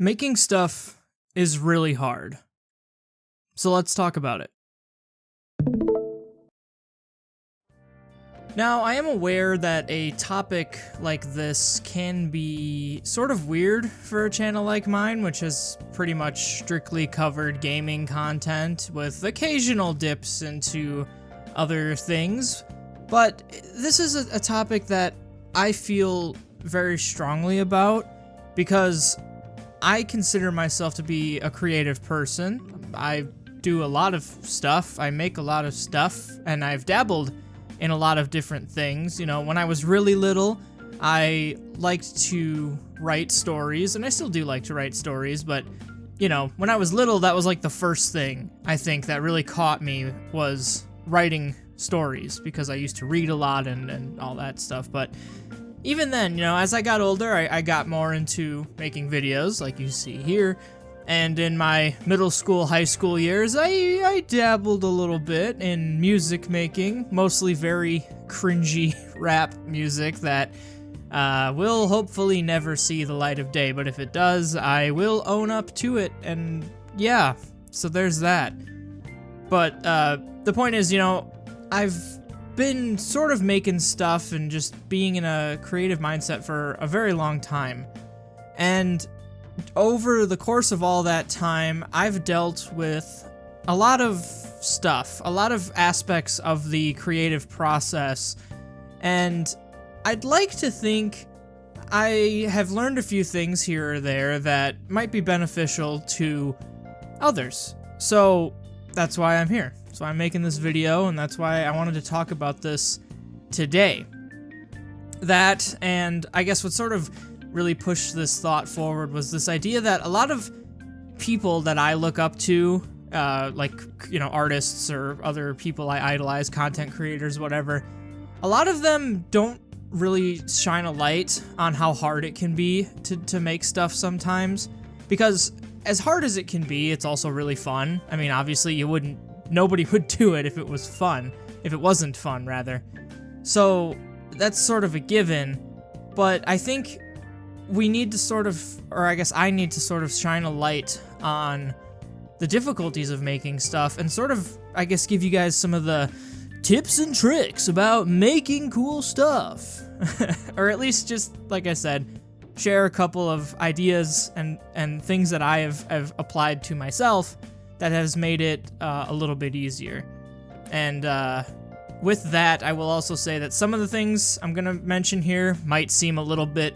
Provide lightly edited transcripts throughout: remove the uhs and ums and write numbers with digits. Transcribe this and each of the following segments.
Making stuff is really hard. So let's talk about it. Now, I am aware that a topic like this can be sort of weird for a channel like mine, which has pretty much strictly covered gaming content with occasional dips into other things. But this is a topic that I feel very strongly about because I consider myself to be a creative person. I do a lot of stuff, I make a lot of stuff, and I've dabbled in a lot of different things. You know, when I was really little, I liked to write stories, and I still do like to write stories, but, you know, when I was little, that was like the first thing, I think, that really caught me was writing stories, because I used to read a lot and all that stuff. But even then, you know, as I got older, I got more into making videos, like you see here. And in my middle school, high school years, I dabbled a little bit in music making, mostly very cringy rap music that will hopefully never see the light of day. But if it does, I will own up to it. And yeah, so there's that. But the point is, you know, I've been sort of making stuff and just being in a creative mindset for a very long time. And over the course of all that time, I've dealt with a lot of stuff, a lot of aspects of the creative process, and I'd like to think I have learned a few things here or there that might be beneficial to others. So that's why I'm here. So I'm making this video, and that's why I wanted to talk about this today. That, and I guess what sort of really pushed this thought forward was this idea that a lot of people that I look up to, like, you know, artists or other people I idolize, content creators, whatever, a lot of them don't really shine a light on how hard it can be to make stuff sometimes, because as hard as it can be, it's also really fun. I mean, obviously nobody would do it if it was fun, if it wasn't fun, rather. So that's sort of a given, but I think we need to sort of, or I guess I need to sort of shine a light on the difficulties of making stuff and sort of, I guess, give you guys some of the tips and tricks about making cool stuff. Or at least just, like I said, share a couple of ideas and things that I have applied to myself that has made it a little bit easier. And with that, I will also say that some of the things I'm going to mention here might seem a little bit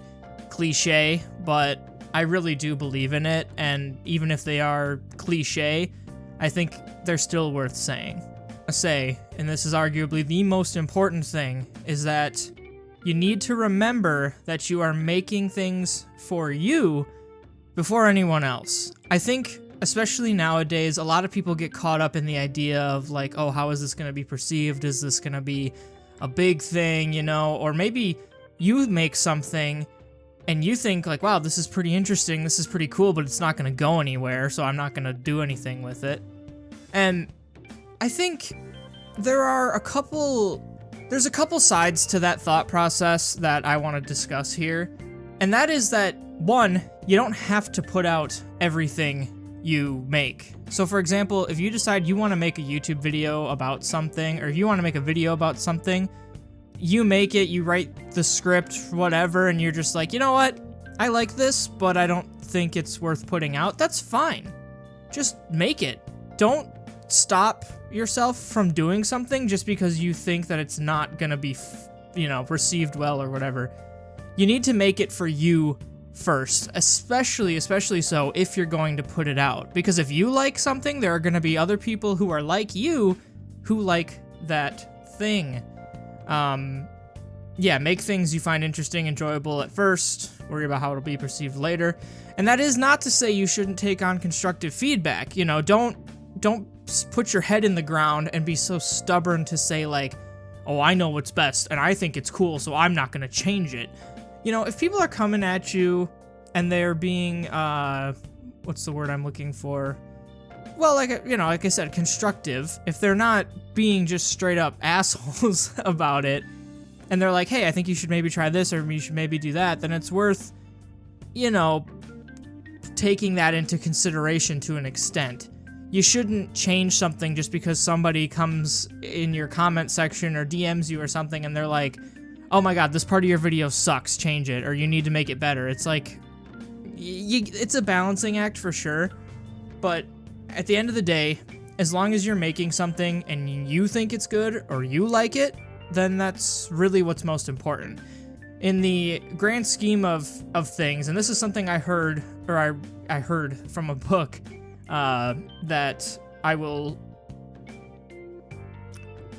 cliche, but I really do believe in it, and even if they are cliche, I think they're still worth saying. And this is arguably the most important thing, is that you need to remember that you are making things for you before anyone else. I think, especially nowadays, a lot of people get caught up in the idea of like, oh, how is this going to be perceived? Is this going to be a big thing, you know? Or maybe you make something and you think like, wow, this is pretty interesting, this is pretty cool, but it's not going to go anywhere, so I'm not going to do anything with it. And I think there's a couple sides to that thought process that I want to discuss here. And that is that, one, you don't have to put out everything you make. So for example, if you decide you want to make a YouTube video about something, or if you want to make a video about something, you make it, you write the script, whatever, and you're just like, you know what? I like this, but I don't think it's worth putting out. That's fine. Just make it. Don't stop yourself from doing something just because you think that it's not gonna be, received well or whatever. You need to make it for you first, especially so if you're going to put it out. Because if you like something, there are gonna be other people who are like you who like that thing. Make things you find interesting, enjoyable at first, worry about how it'll be perceived later. And that is not to say you shouldn't take on constructive feedback. You know, don't put your head in the ground and be so stubborn to say like, oh, I know what's best and I think it's cool, so I'm not gonna change it. You know, if people are coming at you and they're being, what's the word I'm looking for? Well, like I said, constructive. If they're not being just straight up assholes about it, and they're like, hey, I think you should maybe try this, or you should maybe do that, then it's worth, taking that into consideration to an extent. You shouldn't change something just because somebody comes in your comment section or DMs you or something and they're like, oh my god, this part of your video sucks, change it, or you need to make it better. It's like, it's a balancing act for sure, but at the end of the day, as long as you're making something and you think it's good or you like it, then that's really what's most important. In the grand scheme of things, and this is something I heard, or I heard from a book that I will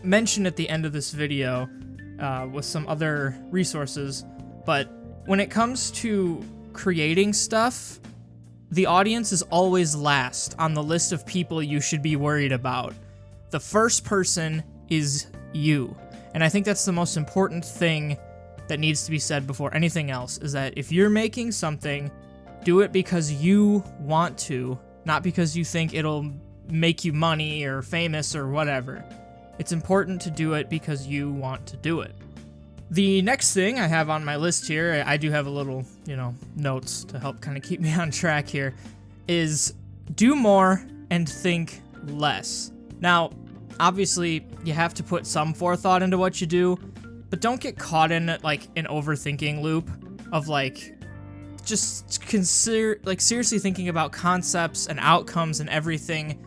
mention at the end of this video with some other resources, but when it comes to creating stuff, the audience is always last on the list of people you should be worried about. The first person is you. And I think that's the most important thing that needs to be said before anything else, is that if you're making something, do it because you want to, not because you think it'll make you money or famous or whatever. It's important to do it because you want to do it. The next thing I have on my list here, I do have a little, notes to help kind of keep me on track here, is do more and think less. Now, obviously, you have to put some forethought into what you do, but don't get caught in, like, an overthinking loop of, like, just seriously thinking about concepts and outcomes and everything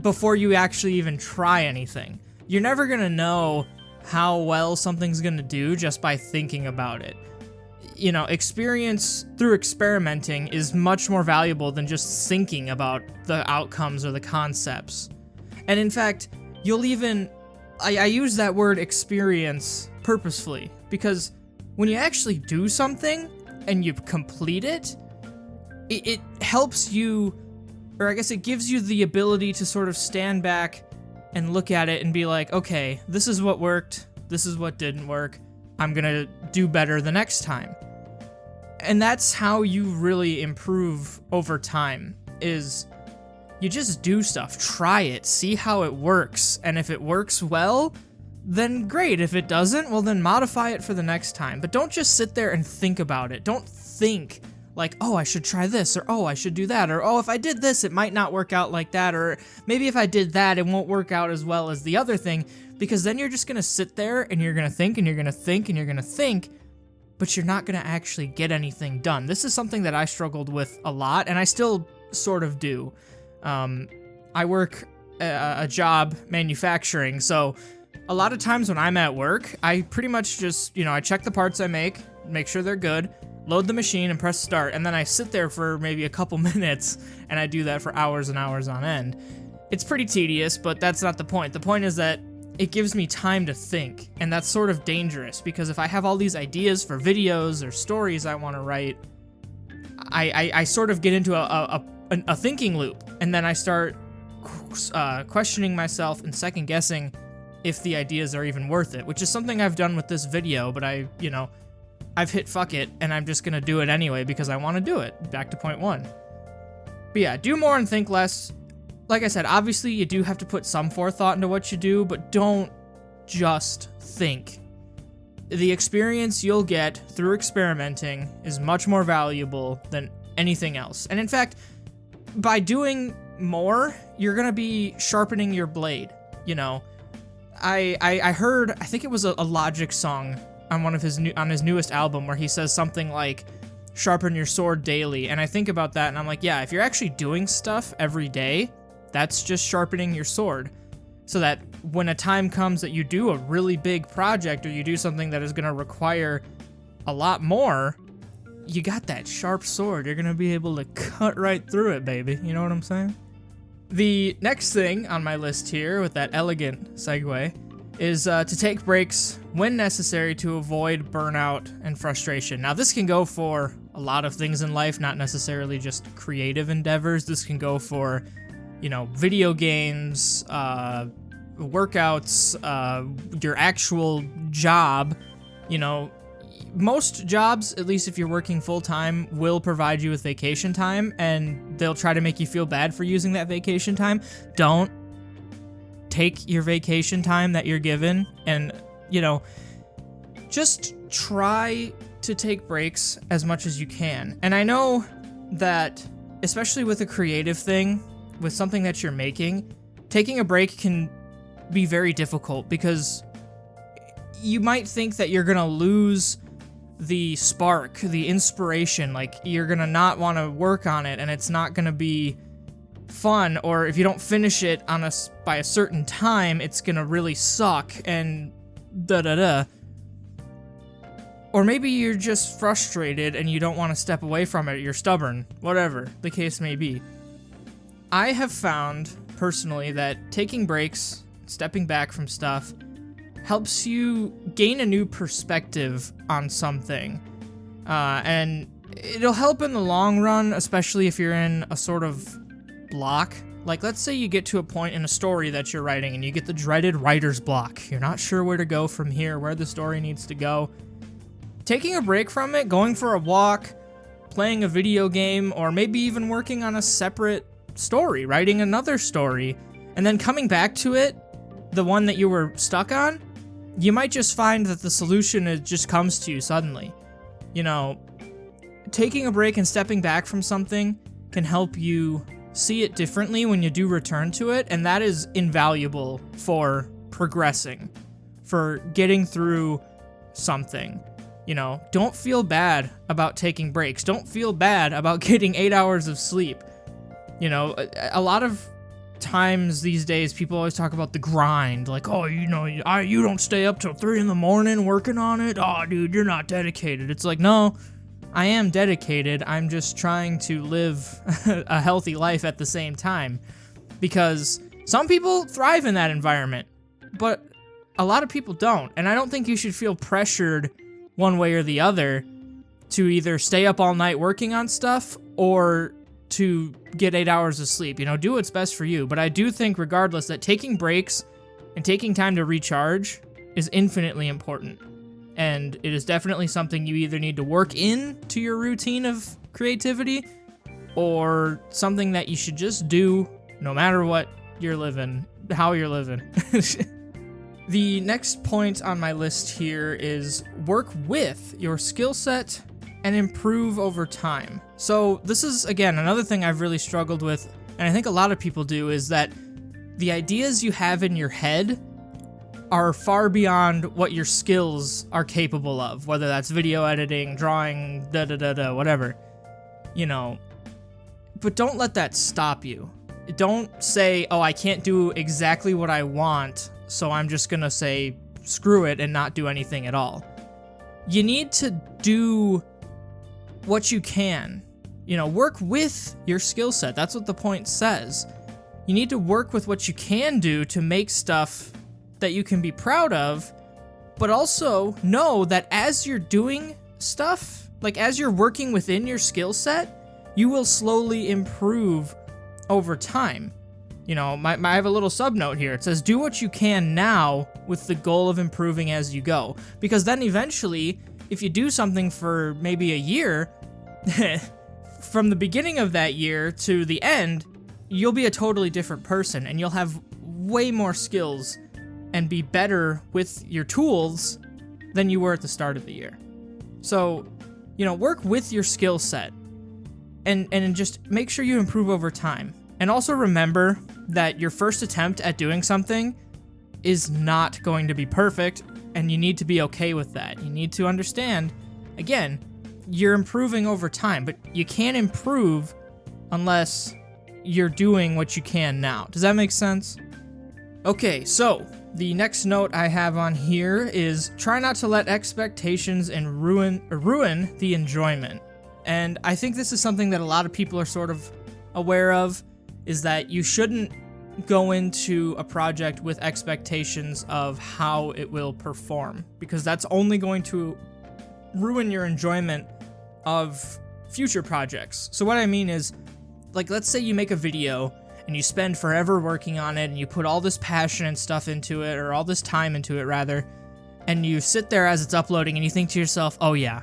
before you actually even try anything. You're never gonna know how well something's gonna do just by thinking about it. Experience through experimenting is much more valuable than just thinking about the outcomes or the concepts. And in fact, you'll even, I use that word experience purposefully, because when you actually do something and you complete it, it helps you, or I guess it gives you the ability to sort of stand back and look at it and be like, okay, this is what worked, this is what didn't work, I'm gonna do better the next time. And that's how you really improve over time, is you just do stuff, try it, see how it works, and if it works well, then great. If it doesn't, well then modify it for the next time. But don't just sit there and think about it. Don't think like, oh, I should try this, or oh, I should do that, or oh, if I did this, it might not work out like that, or maybe if I did that, it won't work out as well as the other thing, because then you're just gonna sit there and you're gonna think and you're gonna think and you're gonna think, but you're not gonna actually get anything done. This is something that I struggled with a lot, and I still sort of do. I work a job manufacturing, so a lot of times when I'm at work, I pretty much just, I check the parts I make sure they're good, load the machine and press start, and then I sit there for maybe a couple minutes, and I do that for hours and hours on end. It's pretty tedious, but that's not the point. The point is that it gives me time to think, and that's sort of dangerous, because if I have all these ideas for videos or stories I want to write, I sort of get into a thinking loop, and then I start questioning myself and second-guessing if the ideas are even worth it, which is something I've done with this video, but I've hit fuck it, and I'm just gonna do it anyway because I want to do it. Back to point one. But yeah, do more and think less. Like I said, obviously you do have to put some forethought into what you do, but don't just think. The experience you'll get through experimenting is much more valuable than anything else. And in fact, by doing more, you're gonna be sharpening your blade. I heard, I think it was a Logic song on on his newest album, where he says something like, sharpen your sword daily, and I think about that and I'm like, yeah, if you're actually doing stuff every day, that's just sharpening your sword, so that when a time comes that you do a really big project, or you do something that is going to require a lot more, you got that sharp sword, you're going to be able to cut right through it, baby. You know what I'm saying? The next thing on my list here, with that elegant segue, is to take breaks when necessary to avoid burnout and frustration. Now, this can go for a lot of things in life, not necessarily just creative endeavors. This can go for, video games, workouts, your actual job. Most jobs, at least if you're working full-time, will provide you with vacation time, and they'll try to make you feel bad for using that vacation time. Don't take your vacation time that you're given, and, just try to take breaks as much as you can. And I know that especially with a creative thing, with something that you're making, taking a break can be very difficult because you might think that you're gonna lose the spark, the inspiration, like you're gonna not want to work on it and it's not gonna be fun, or if you don't finish it by a certain time, it's gonna really suck and da-da-da. Or maybe you're just frustrated and you don't want to step away from it, you're stubborn, whatever the case may be. I have found, personally, that taking breaks, stepping back from stuff, helps you gain a new perspective on something. And it'll help in the long run, especially if you're in a sort of block. Like, let's say you get to a point in a story that you're writing and you get the dreaded writer's block. You're not sure where to go from here, where the story needs to go. Taking a break from it, going for a walk, playing a video game, or maybe even working on a separate story, writing another story, and then coming back to it, the one that you were stuck on, you might just find that the solution just comes to you suddenly. You know, taking a break and stepping back from something can help you see it differently when you do return to it, and that is invaluable for progressing, for getting through something. You know, don't feel bad about taking breaks. Don't feel bad about getting 8 hours of sleep. You know, a lot of times these days, people always talk about the grind. Like, oh, you know, you don't stay up till 3 in the morning working on it. Oh, dude, you're not dedicated. It's like, no, I am dedicated. I'm just trying to live a healthy life at the same time. Because some people thrive in that environment, but a lot of people don't. And I don't think you should feel pressured one way or the other to either stay up all night working on stuff or to get 8 hours of sleep. You know, do what's best for you. But I do think, regardless, that taking breaks and taking time to recharge is infinitely important. And it is definitely something you either need to work into your routine of creativity or something that you should just do no matter what you're living, how you're living. The next point on my list here is work with your skill set and improve over time. So this is, again, another thing I've really struggled with, and I think a lot of people do, is that the ideas you have in your head are far beyond what your skills are capable of, whether that's video editing, drawing, whatever, you know. But don't let that stop you. Don't say, oh, I can't do exactly what I want, so I'm just gonna say screw it and not do anything at all. You need to do what you can. You know, work with your skill set. That's what the point says. You need to work with what you can do to make stuff that you can be proud of, but also know that as you're doing stuff, like as you're working within your skill set, you will slowly improve over time. You know, I have a little subnote here. It says, do what you can now with the goal of improving as you go. Because then eventually, if you do something for maybe a year, from the beginning of that year to the end, you'll be a totally different person and you'll have way more skills and be better with your tools than you were at the start of the year. So, you know, work with your skill set and just make sure you improve over time. And also remember that your first attempt at doing something is not going to be perfect, and you need to be okay with that. You need to understand, again, you're improving over time, but you can't improve unless you're doing what you can now. Does that make sense? Okay, so the next note I have on here is try not to let expectations and ruin the enjoyment. And I think this is something that a lot of people are sort of aware of, is that you shouldn't go into a project with expectations of how it will perform, because that's only going to ruin your enjoyment of future projects. So what I mean is, like, let's say you make a video and you spend forever working on it and you put all this passion and stuff into it, or all this time into it rather, and you sit there as it's uploading and you think to yourself, oh yeah,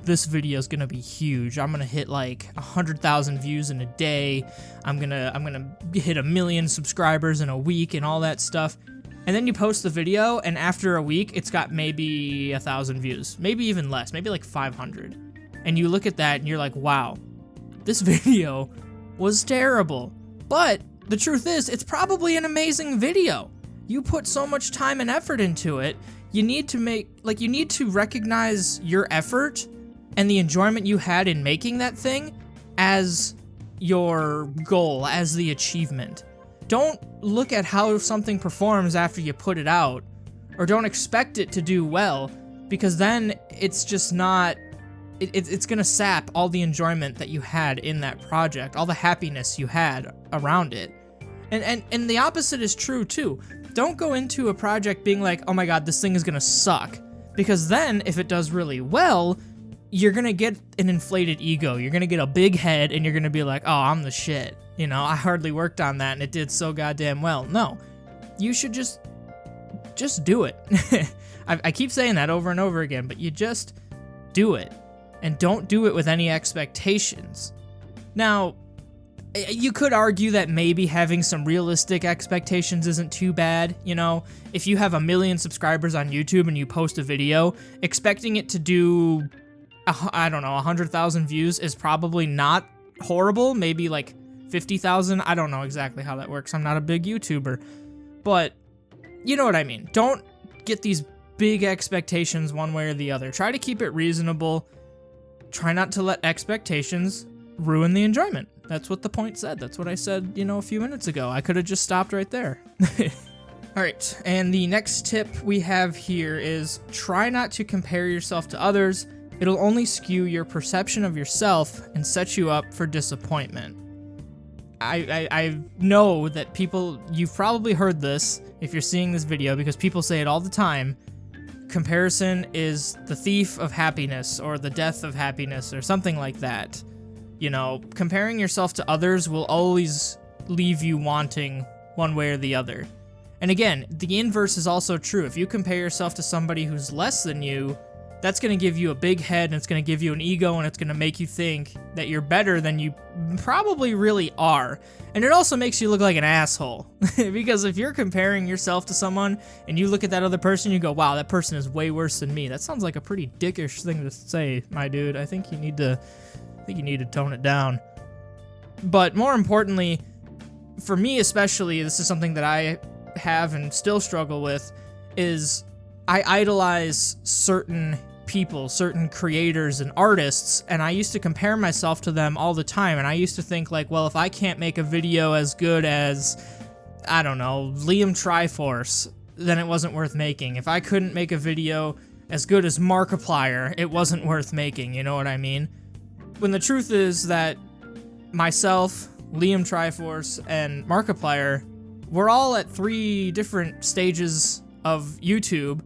this video is gonna be huge. I'm gonna hit like 100,000 views in a day. I'm gonna hit 1 million subscribers in a week and all that stuff. And then you post the video, and after a week, it's got maybe 1,000 views, maybe even less, maybe like 500. And you look at that and you're like, wow, this video was terrible. But the truth is, it's probably an amazing video. You put so much time and effort into it. You need to recognize your effort and the enjoyment you had in making that thing as your goal, as the achievement. Don't look at how something performs after you put it out, or don't expect it to do well, because then it's just not, it's gonna sap all the enjoyment that you had in that project, all the happiness you had around it. And the opposite is true too. Don't go into a project being like, oh my god, this thing is gonna suck. Because then, if it does really well, you're gonna get an inflated ego. You're gonna get a big head, and you're gonna be like, oh, I'm the shit. You know, I hardly worked on that, and it did so goddamn well. No. You should just do it. I keep saying that over and over again, but you just do it. And don't do it with any expectations. Now, you could argue that maybe having some realistic expectations isn't too bad, you know? If you have 1 million subscribers on YouTube and you post a video, expecting it to do, I don't know, 100,000 views is probably not horrible. Maybe like 50,000. I don't know exactly how that works. I'm not a big YouTuber. But you know what I mean. Don't get these big expectations one way or the other. Try to keep it reasonable. Try not to let expectations ruin the enjoyment. That's what the point said. That's what I said, you know, a few minutes ago. I could have just stopped right there. All right, and the next tip we have here is try not to compare yourself to others. It'll only skew your perception of yourself and set you up for disappointment. I know that people, you've probably heard this if you're seeing this video, because people say it all the time. Comparison is the thief of happiness, or the death of happiness, or something like that. You know, comparing yourself to others will always leave you wanting one way or the other. And again, the inverse is also true. If you compare yourself to somebody who's less than you, that's going to give you a big head, and it's going to give you an ego, and it's going to make you think that you're better than you probably really are. And it also makes you look like an asshole. Because if you're comparing yourself to someone, and you look at that other person, you go, wow, that person is way worse than me. That sounds like a pretty dickish thing to say, my dude. I think you need to tone it down. But more importantly, for me especially, this is something that I have and still struggle with, is I idolize certain people, certain creators and artists, and I used to compare myself to them all the time, and I used to think like, well, if I can't make a video as good as, I don't know, Liam Triforce, then it wasn't worth making. If I couldn't make a video as good as Markiplier, it wasn't worth making, you know what I mean? When the truth is that myself, Liam Triforce, and Markiplier, we're all at 3 different stages of YouTube,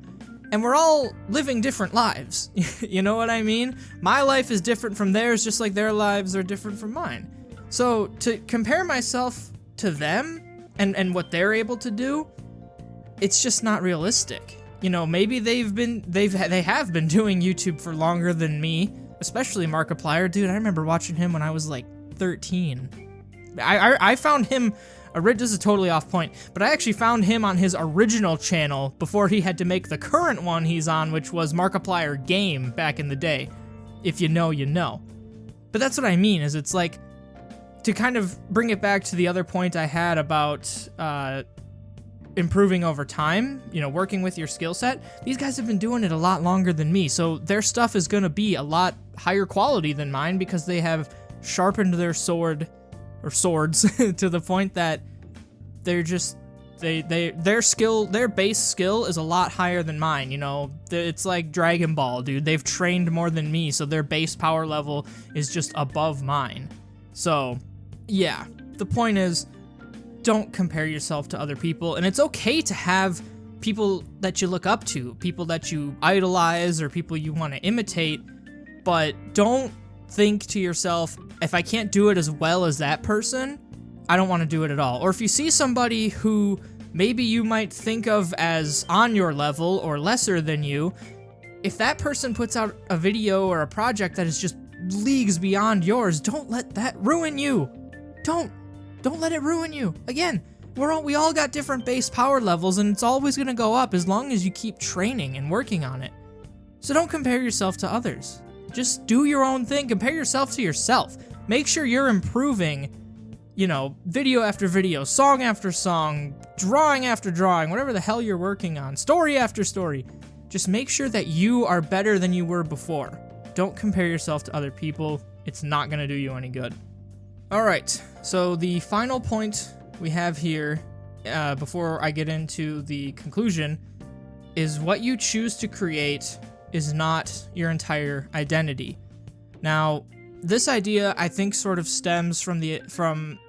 and we're all living different lives. You know what I mean? My life is different from theirs, just like their lives are different from mine. So to compare myself to them and what they're able to do, it's just not realistic. You know, maybe they have been doing YouTube for longer than me, especially Markiplier. Dude, I remember watching him when I was like 13. I found him, this is totally off point, but I actually found him on his original channel before he had to make the current one he's on, which was Markiplier Game back in the day. If you know, you know. But that's what I mean, is it's like, to kind of bring it back to the other point I had about improving over time, you know, working with your skill set, these guys have been doing it a lot longer than me, so their stuff is going to be a lot higher quality than mine, because they have sharpened their swords to the point that they're just their base skill is a lot higher than mine. You know, it's like Dragon Ball, dude. They've trained more than me, so their base power level is just above mine. So yeah, the point is, don't compare yourself to other people, and it's okay to have people that you look up to, people that you idolize, or people you want to imitate, but don't think to yourself, if I can't do it as well as that person, I don't want to do it at all. Or if you see somebody who maybe you might think of as on your level or lesser than you, if that person puts out a video or a project that is just leagues beyond yours, don't let that ruin you. Don't let it ruin you. Again, we all got different base power levels, and it's always going to go up as long as you keep training and working on it. So don't compare yourself to others. Just do your own thing. Compare yourself to yourself. Make sure you're improving you know, video after video, song after song, drawing after drawing, whatever the hell you're working on, story after story. Just make sure that you are better than you were before. Don't compare yourself to other people. It's not going to do you any good. All right, so the final point we have here, before I get into the conclusion, is what you choose to create is not your entire identity. Now, this idea, I think, sort of stems from,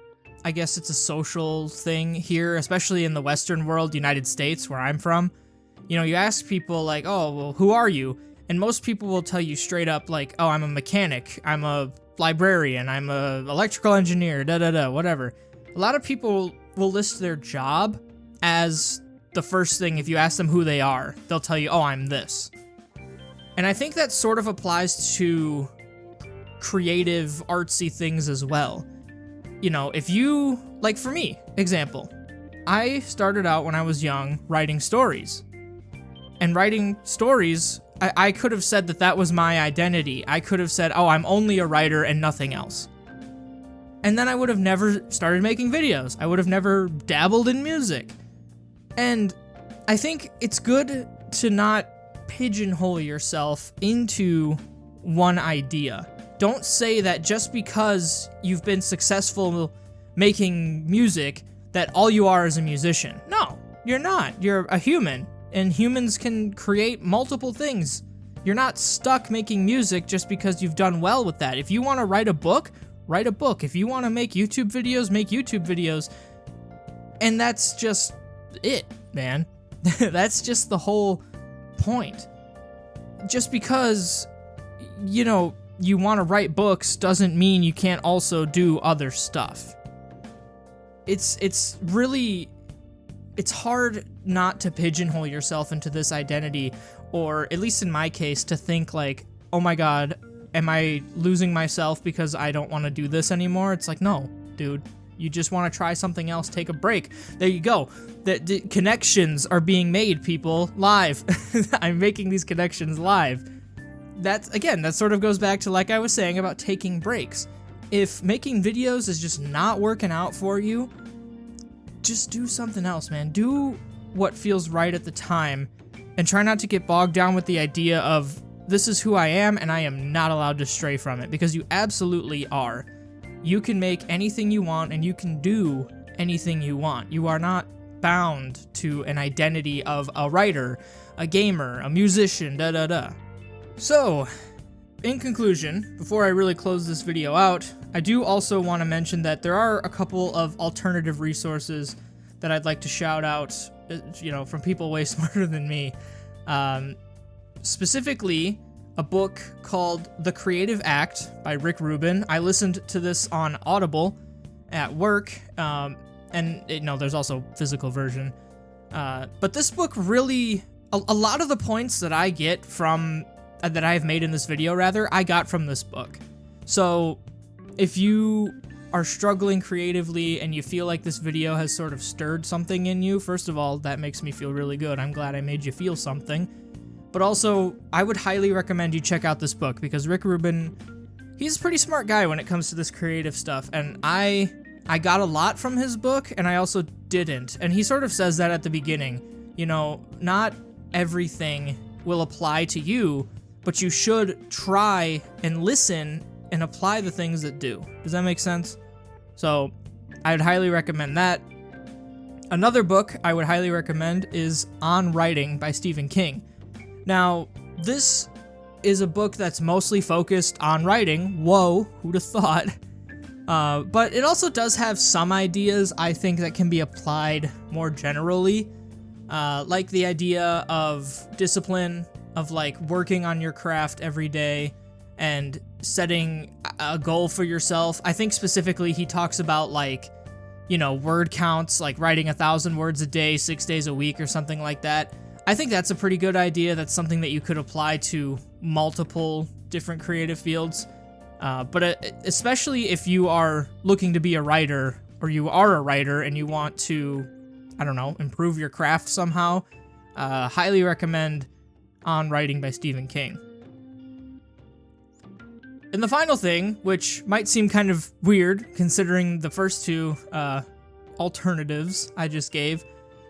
I guess it's a social thing here, especially in the Western world, United States, where I'm from. You know, you ask people like, oh, well, who are you? And most people will tell you straight up like, oh, I'm a mechanic, I'm a librarian, I'm a electrical engineer, whatever. A lot of people will list their job as the first thing. If you ask them who they are, they'll tell you, oh, I'm this. And I think that sort of applies to creative, artsy things as well. You know, if you, like for me, example, I started out when I was young writing stories. And writing stories, I could have said that that was my identity. I could have said, oh, I'm only a writer and nothing else. And then I would have never started making videos. I would have never dabbled in music. And I think it's good to not pigeonhole yourself into one idea. Don't say that just because you've been successful making music that all you are is a musician. No, you're not. You're a human. And humans can create multiple things. You're not stuck making music just because you've done well with that. If you want to write a book, write a book. If you want to make YouTube videos, make YouTube videos. And that's just it, man. That's just the whole point. Just because, you know, you want to write books doesn't mean you can't also do other stuff. It's really... It's hard not to pigeonhole yourself into this identity, or at least in my case, to think like, oh my god, am I losing myself because I don't want to do this anymore? It's like, no, dude, you just want to try something else, take a break. There you go. The connections are being made, people, live. I'm making these connections live. That sort of goes back to, like I was saying, about taking breaks. If making videos is just not working out for you, just do something else, man. Do what feels right at the time, and try not to get bogged down with the idea of, this is who I am, and I am not allowed to stray from it, because you absolutely are. You can make anything you want, and you can do anything you want. You are not bound to an identity of a writer, a gamer, a musician, So, in conclusion, before I really close this video out, I do also want to mention that there are a couple of alternative resources that I'd like to shout out, you know, from people way smarter than me. Specifically, a book called The Creative Act by Rick Rubin. I listened to this on Audible at work, and, you know, there's also a physical version. But this book really, a lot of the points that I get from, that I've made in this video, rather, I got from this book. So, if you are struggling creatively and you feel like this video has sort of stirred something in you, first of all, that makes me feel really good. I'm glad I made you feel something. But also, I would highly recommend you check out this book, because Rick Rubin, he's a pretty smart guy when it comes to this creative stuff, and I got a lot from his book, and I also didn't. And he sort of says that at the beginning. You know, not everything will apply to you, but you should try and listen and apply the things that do. Does that make sense? So, I would highly recommend that. Another book I would highly recommend is On Writing by Stephen King. Now, this is a book that's mostly focused on writing. Whoa, who'd have thought? But it also does have some ideas, I think, that can be applied more generally. Like the idea of discipline, of like working on your craft every day, and setting a goal for yourself. I think specifically he talks about, like, you know, word counts, like writing 1,000 words a day, 6 days a week, or something like that. I think that's a pretty good idea. That's something that you could apply to multiple different creative fields. But especially if you are looking to be a writer, or you are a writer and you want to, I don't know, improve your craft somehow, highly recommend On Writing by Stephen King. And the final thing, which might seem kind of weird considering the first two alternatives I just gave,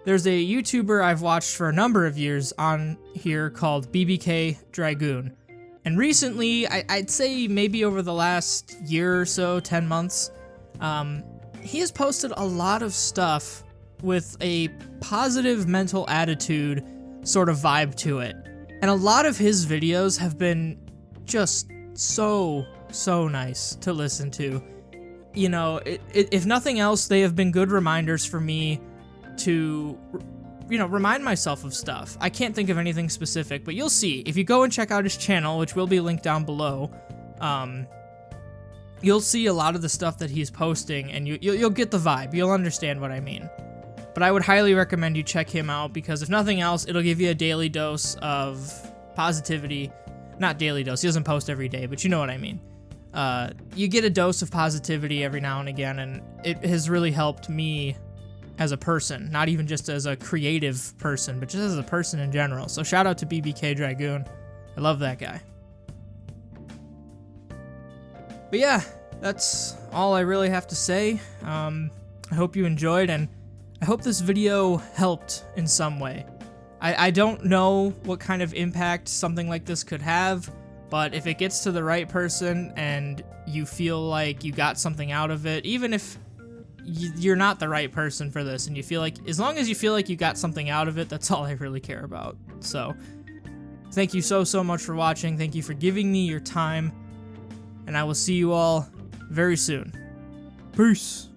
there's a YouTuber I've watched for a number of years on here called BBKDRAGOON. And recently, I'd say maybe over the last year or so, 10 months, he has posted a lot of stuff with a positive mental attitude sort of vibe to it. And a lot of his videos have been just so nice to listen to. You know, if nothing else, they have been good reminders for me to, you know, remind myself of stuff. I can't think of anything specific, but you'll see. If you go and check out his channel, which will be linked down below, you'll see a lot of the stuff that he's posting, and you'll get the vibe. You'll understand what I mean. But I would highly recommend you check him out, because if nothing else, it'll give you a daily dose of positivity. Not daily dose, he doesn't post every day, but you know what I mean. You get a dose of positivity every now and again, and it has really helped me as a person, not even just as a creative person, but just as a person in general. So shout out to BBKDRAGOON. I love that guy. But yeah, that's all I really have to say. I hope you enjoyed, and I hope this video helped in some way. I don't know what kind of impact something like this could have, but if it gets to the right person and you feel like you got something out of it, even if you're not the right person for this, and you feel like, as long as you feel like you got something out of it, that's all I really care about. So, thank you so much for watching. Thank you for giving me your time, and I will see you all very soon. Peace.